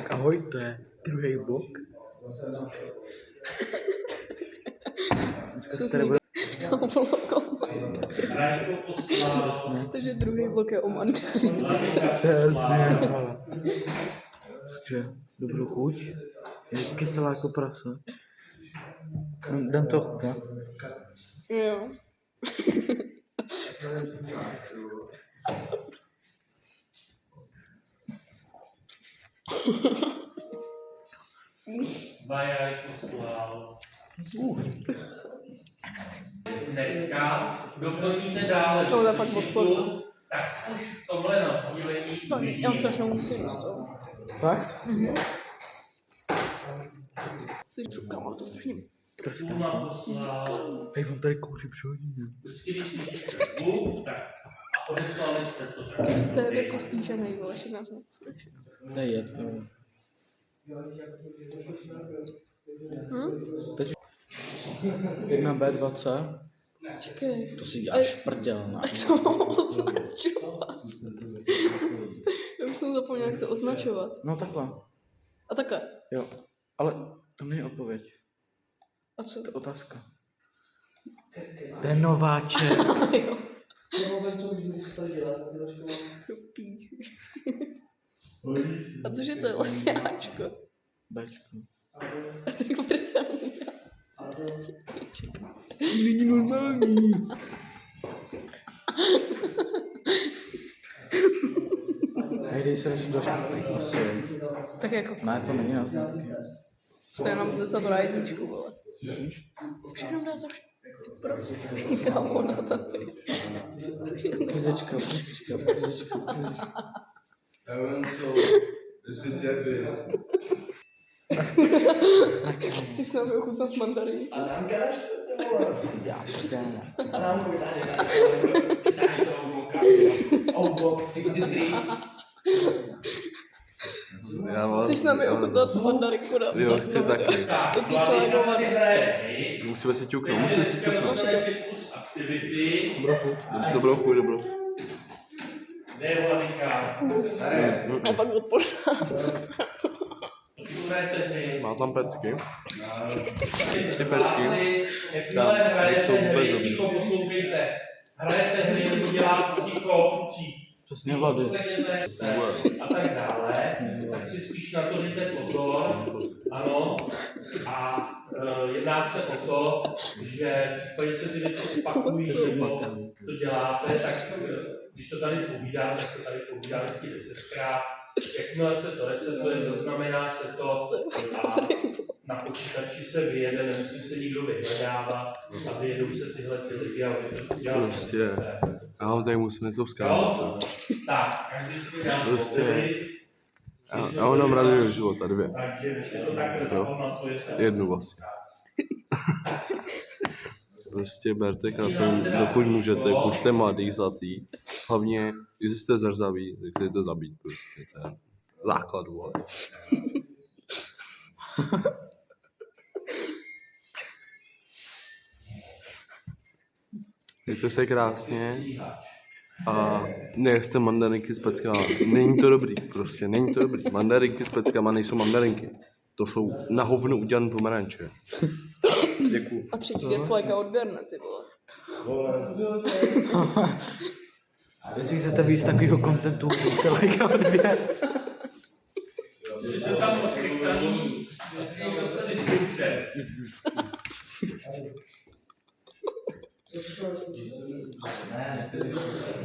Tak ahoj, to je druhý blok. Dneska se tady bude... Takže druhý blok je o mandarince. Přesně. Takže dobrou chuť. Je kyselá jako prase. Dám to chutnat. Jo. Bajaj poslal. Dneska doplníte dále To je do fakt sešitu, odporné. tak už v tomhle nasdílení Já strašně musím z toho. Fakt? Jsi čukala, to strašně. Zuma poslal. Hej, on tady kouří přehodně. Vždycky, když píšete zvuk, tak a odeslali jste to tak. To je nepostížený, vole, že nás neposlyší. To je jedno. Teď 1B2C. Čekej. To si děláš prdel, ne? To označovat. Já už jsem zapomněl, jak to označovat. No takhle. A takhle. Jo. Ale to není odpověď. A co? To je otázka. To je nováček. Jo. A cože to je vlastně Ačko? Bčko. A tak proč jsem udělal? Není normální. Hej, dej se do šátky. Tak jako, Ne, to není na známky. stejně nám to za jedničku, vole. Všechno dá za všechno. Kámo, na zapět. Krizečka. Ty jsi nám ochutnat mandarin. To si děláš prdel. Chceš s námi ochutnat mandarinku na Jo, chci taky. Taky se legovat. Musíme si ťuknout, musíme si ťuknout. Aktivity. Dobrou chuť. Devanika. A pak odporná. Má tam pecky. Ty pecky. Jakmile nejsou vůbec hrajete hry, dobrý. ticho poslouchejte. Hrajete hry, nebo děláte ticho, kucí. Přesně Vlady. A tak dále, tak si spíš na to dejte pozor, ano, a jedná se o to, že v případě se ty věci opakují, nebo to děláte, tak když to tady povídám, tak to tady povídám vždycky 10krát, jakmile se to resetuje, zaznamená se to a na počítači se vyjede, nemusí se nikdo vyhledávat a vyjedou se tyhle ty lidi a vy to děláte. Prostě. Já tady musím něco vzkázat. Jo? Tak, každý si dá Prostě. Já ho dám rádi do života, 2. takže vy si to takhle zapamatujete. 1 vlastně. Prostě berte na to, dokud můžete, pokud jste mladý, zlatý. Hlavně, když jste zrzaví, tak si jdete zabít prostě. To je základ, vole. Mějte se krásně a nechte mandarinky s peckama. Není to dobrý, prostě není to dobrý. Mandarinky s peckama nejsou mandarinky. To jsou na hovno udělané pomeranče. Děkuju. A třetí věc léka odběrne, ty vole. Jestli chcete víc takového kontentu, like a odběr. Vy jste tam rozkliktaný, asi někdo chce vyzkoušet.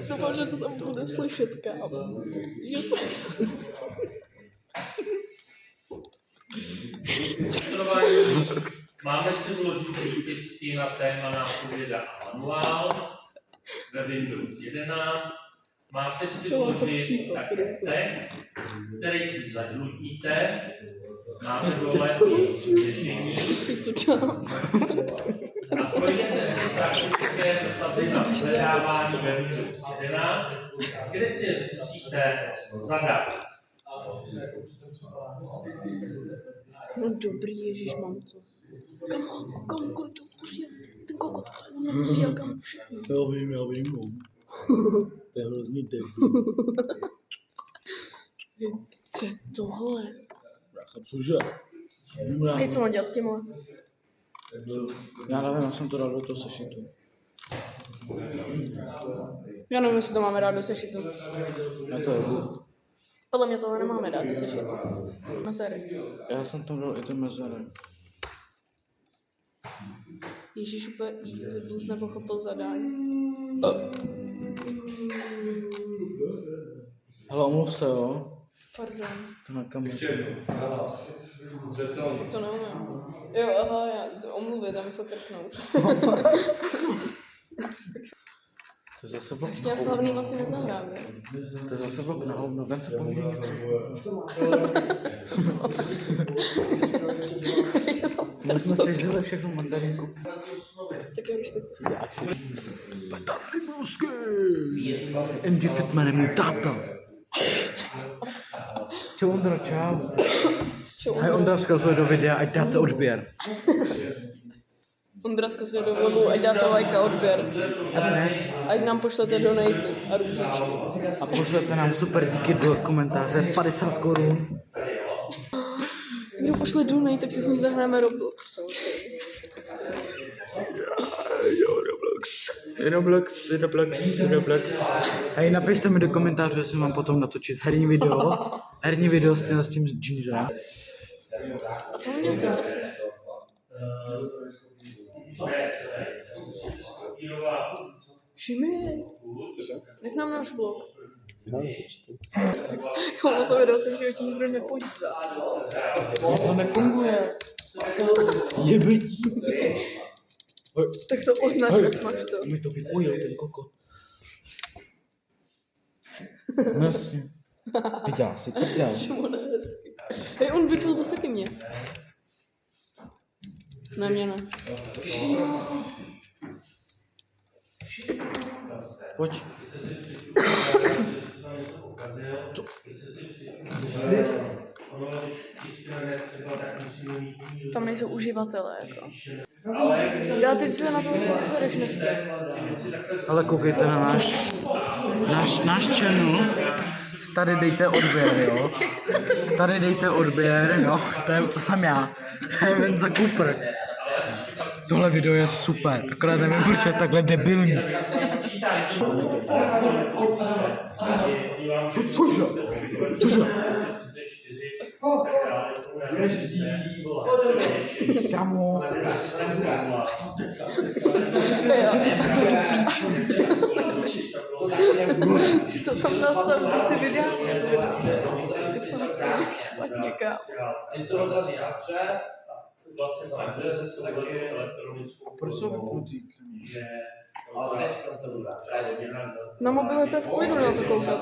Doufám, že to tam bude slyšet, kámo. Že to... Máme si vložit výpisky na téma nápověda a manuál ve Windows 11. Máte si vložit také text, který si zažlutíte. Máme dole i řešení. Si to čám. A projdete si praktické dotazy na předávání ve Windows 11, kde si je zkusíte zadat. No dobrý, ježiš, mám to. Kam, kolik to pusí? Ten kokot, on musí kam všechno. Já vím. To je hrozný debil. Co je tohle? Cože? Hej, co mám dělat s těma? Já nevím, já jsem to dal do toho sešitu. Já nevím, jestli to máme dát do sešitu. Já to jedu. Podle mě tohle nemáme dát do sešitu. Mezery. Já jsem tam dal i ty mezery. Ježíš, úplně easy, nepochopil zadání. Hele, omluv se, jo. Pardon. To na kameru. To neumím. Jo, aha, já omluvit, tam jsou krknout. To je zase blok Ještě já slavný vlastně nezahrám, jo. To je zase blok na hovno. Vem se povídej něco. My jsme si žili všechno mandarinku. Tak jo, když tak to zkudáš. MG Fitman je můj táta. Čau Ondro, čau. Hej, Ondra vzkazuje do videa, ať dáte odběr. Ondra zkazuje do vlogu, ať dáte like a odběr. Přesně. Ať nám pošlete donaty a růžičky. A pošlete nám super díky do komentáře 50 korun. Kdo pošle donate, tak si s ním zahrajeme Roblox. Roblox. Hej, napište mi do komentářů, jestli mám potom natočit herní video s tím Gingerem. A co mám dělat teď asi? Šimi, nech nám náš vlog. Na to video jsem v životě nikdo nepodívá. To nefunguje. Jebetí. Tak to označ, máš to. Mi to vypojil ten kokot. No jasně. Viděla jsi, viděla. Šimone, hezky. Hej, on vypil bys taky mě. Ne, mě ne. Pojď. Tam nejsou uživatelé, jako. Já teď se na to sereš dneska. Ale koukejte na náš channel. Tady dejte odběr, jo. Tady dejte odběr, jo. To jsem já. To je Venza Cooper. Tohle video je super, akorát nevím, proč je takhle debilní. Cože? Kamo. Ty to tam nastav, když si vydáme to video. Tak se to nastaví špatně, kámo. Proč jsou vypnutý? Na mobile to je v klidu na to koukat.